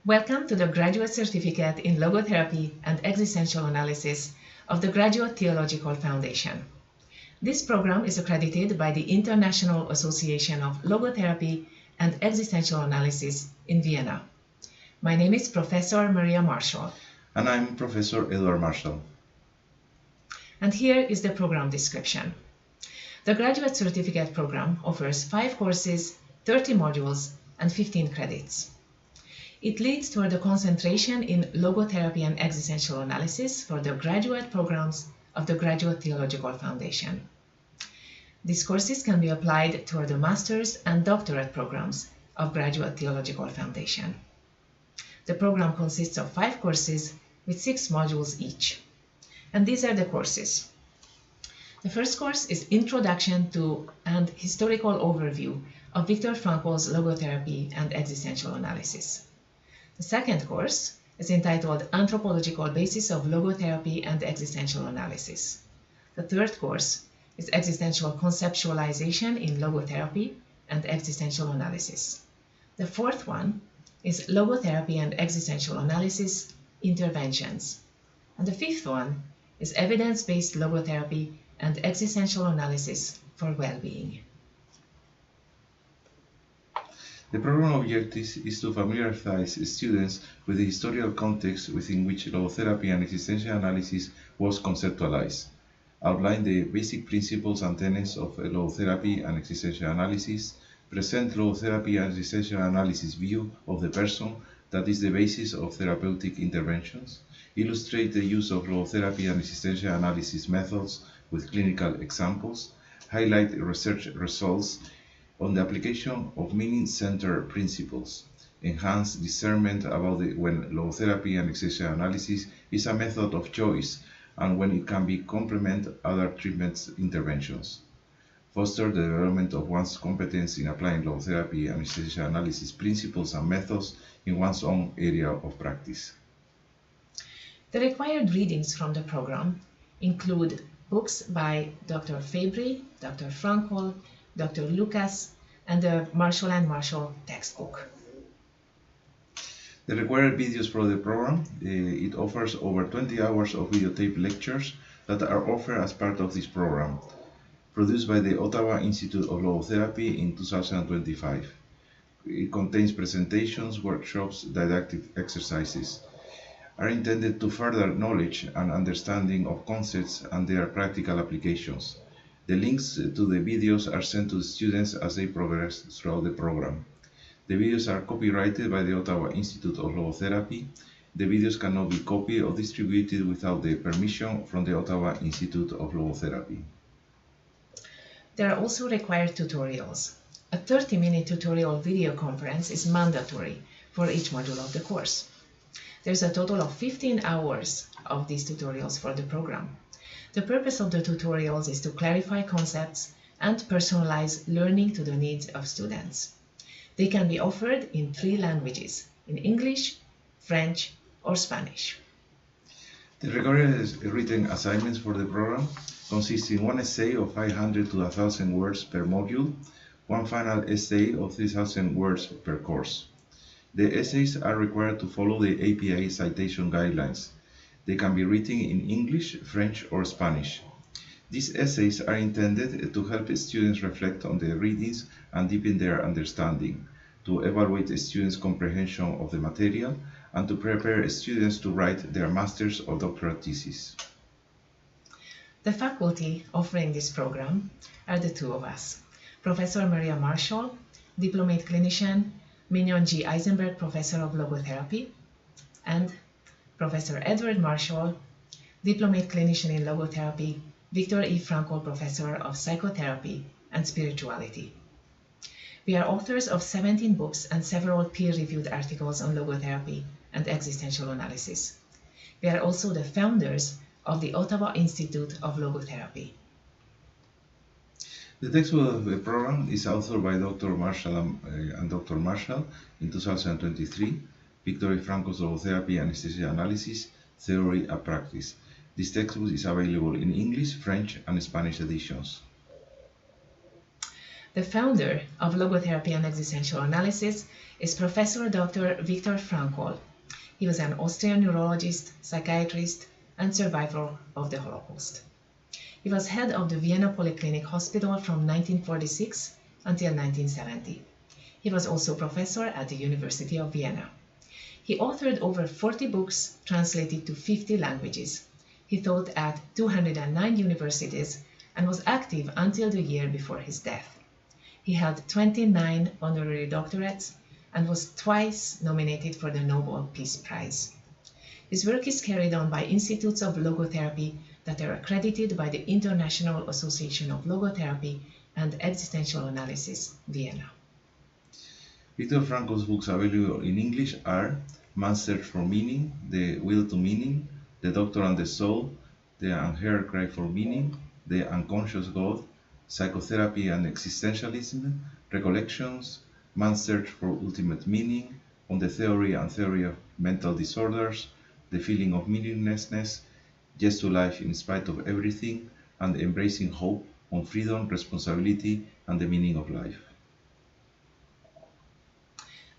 Welcome to the Graduate Certificate in Logotherapy and Existential Analysis of the Graduate Theological Foundation. This program is accredited by the International Association of Logotherapy and Existential Analysis in Vienna. My name is Professor Maria Marshall. And I'm Professor Edward Marshall. And here is the program description. The Graduate Certificate program offers 5 courses, 30 modules, and 15 credits. It leads toward a concentration in logotherapy and existential analysis for the graduate programs of the Graduate Theological Foundation. These courses can be applied toward the master's and doctorate programs of Graduate Theological Foundation. The program consists of 5 courses with 6 modules each. And these are the courses. The first course is Introduction to and Historical Overview of Viktor Frankl's Logotherapy and Existential Analysis. The second course is entitled Anthropological Basis of Logotherapy and Existential Analysis. The third course is Existential Conceptualization in Logotherapy and Existential Analysis. The fourth one is Logotherapy and Existential Analysis Interventions. And the fifth one is Evidence-Based Logotherapy and Existential Analysis for Well-Being. The program objective is to familiarize students with the historical context within which logotherapy and existential analysis was conceptualized, outline the basic principles and tenets of logotherapy and existential analysis, present logotherapy and existential analysis view of the person that is the basis of therapeutic interventions, illustrate the use of logotherapy and existential analysis methods with clinical examples, highlight research results on the application of meaning-centered principles, enhance discernment about when logotherapy and existential analysis is a method of choice and when it can be complement other treatment interventions, foster the development of one's competence in applying logotherapy and existential analysis principles and methods in one's own area of practice. The required readings from the program include books by Dr. Fabry, Dr. Frankl, Dr. Lucas, and the Marshall & Marshall textbook. The required videos for the program, it offers over 20 hours of videotape lectures that are offered as part of this program, produced by the Ottawa Institute of Logotherapy in 2025. It contains presentations, workshops, didactic exercises, are intended to further knowledge and understanding of concepts and their practical applications. The links to the videos are sent to the students as they progress throughout the program. The videos are copyrighted by the Ottawa Institute of Logotherapy. The videos cannot be copied or distributed without the permission from the Ottawa Institute of Logotherapy. There are also required tutorials. A 30-minute tutorial video conference is mandatory for each module of the course. There's a total of 15 hours of these tutorials for the program. The purpose of the tutorials is to clarify concepts and personalize learning to the needs of students. They can be offered in 3 languages, in English, French, or Spanish. The required written assignments for the program consist in 1 essay of 500 to 1,000 words per module, 1 final essay of 3,000 words per course. The essays are required to follow the APA citation guidelines. They can be written in English, French, or Spanish. These essays are intended to help students reflect on the readings and deepen their understanding, to evaluate students' comprehension of the material, and to prepare students to write their master's or doctoral thesis. The faculty offering this program are the 2 of us, Professor Maria Marshall, Diplomate Clinician, Mignon G. Eisenberg Professor of Logotherapy, and Professor Edward Marshall, Diplomate Clinician in Logotherapy, Viktor E. Frankl Professor of Psychotherapy and Spirituality. We are authors of 17 books and several peer-reviewed articles on logotherapy and existential analysis. We are also the founders of the Ottawa Institute of Logotherapy. The textbook of the program is authored by Dr. Marshall and Dr. Marshall in 2023, Viktor E. Frankl's Logotherapy and Existential Analysis, Theory and Practice. This textbook is available in English, French, and Spanish editions. The founder of Logotherapy and Existential Analysis is Professor Dr. Viktor Frankl. He was an Austrian neurologist, psychiatrist, and survivor of the Holocaust. He was head of the Vienna Polyclinic Hospital from 1946 until 1970. He was also professor at the University of Vienna. He authored over 40 books translated to 50 languages. He taught at 209 universities and was active until the year before his death. He held 29 honorary doctorates and was twice nominated for the Nobel Peace Prize. His work is carried on by institutes of logotherapy that are accredited by the International Association of Logotherapy and Existential Analysis, Vienna. Viktor Frankl's books available in English are Man's Search for Meaning, The Will to Meaning, The Doctor and the Soul, The Unheard Cry for Meaning, The Unconscious God, Psychotherapy and Existentialism, Recollections, Man's Search for Ultimate Meaning, On the Theory and Theory of Mental Disorders, The Feeling of Meaninglessness, Yes to Life in Spite of Everything, and Embracing Hope on Freedom, Responsibility, and the Meaning of Life.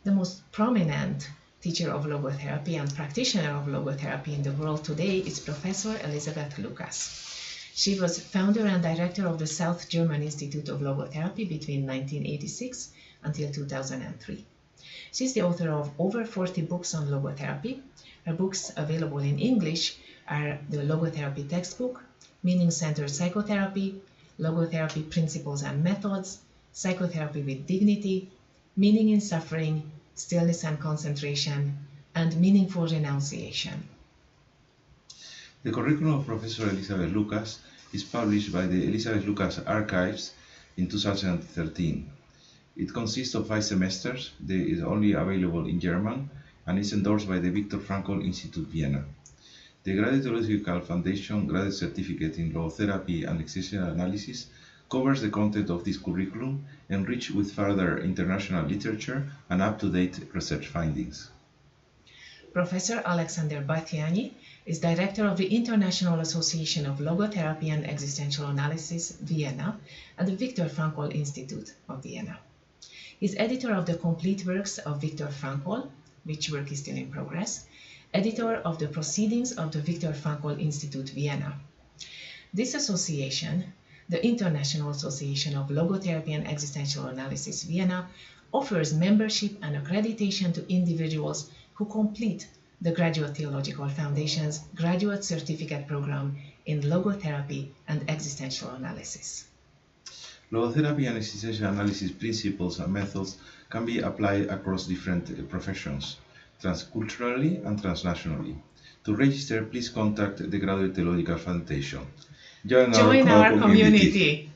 The most prominent teacher of logotherapy and practitioner of logotherapy in the world today is Professor Elizabeth Lucas. She was founder and director of the South German Institute of Logotherapy between 1986 until 2003. She is the author of over 40 books on logotherapy. Her books available in English are the Logotherapy Textbook, Meaning-Centered Psychotherapy, Logotherapy Principles and Methods, Psychotherapy with Dignity, Meaning in Suffering, Stillness and Concentration, and Meaningful Renunciation. The curriculum of Professor Elizabeth Lucas is published by the Elizabeth Lucas Archives in 2013. It consists of 5 semesters, it is only available in German, and is endorsed by the Viktor Frankl Institute Vienna. The Graduate Theological Foundation Graduate Certificate in Logotherapy and Existential Analysis covers the content of this curriculum, enriched with further international literature and up-to-date research findings. Professor Alexander Batthyány is director of the International Association of Logotherapy and Existential Analysis, Vienna, at the Viktor Frankl Institute of Vienna. He is editor of the complete works of Viktor Frankl, which work is still in progress, editor of the Proceedings of the Viktor Frankl Institute, Vienna. This association, the International Association of Logotherapy and Existential Analysis, Vienna, offers membership and accreditation to individuals who complete the Graduate Theological Foundation's Graduate Certificate Program in Logotherapy and Existential Analysis. Logotherapy and existential analysis principles and methods can be applied across different professions, transculturally and transnationally. To register, please contact the Graduate Theological Foundation. Join our community.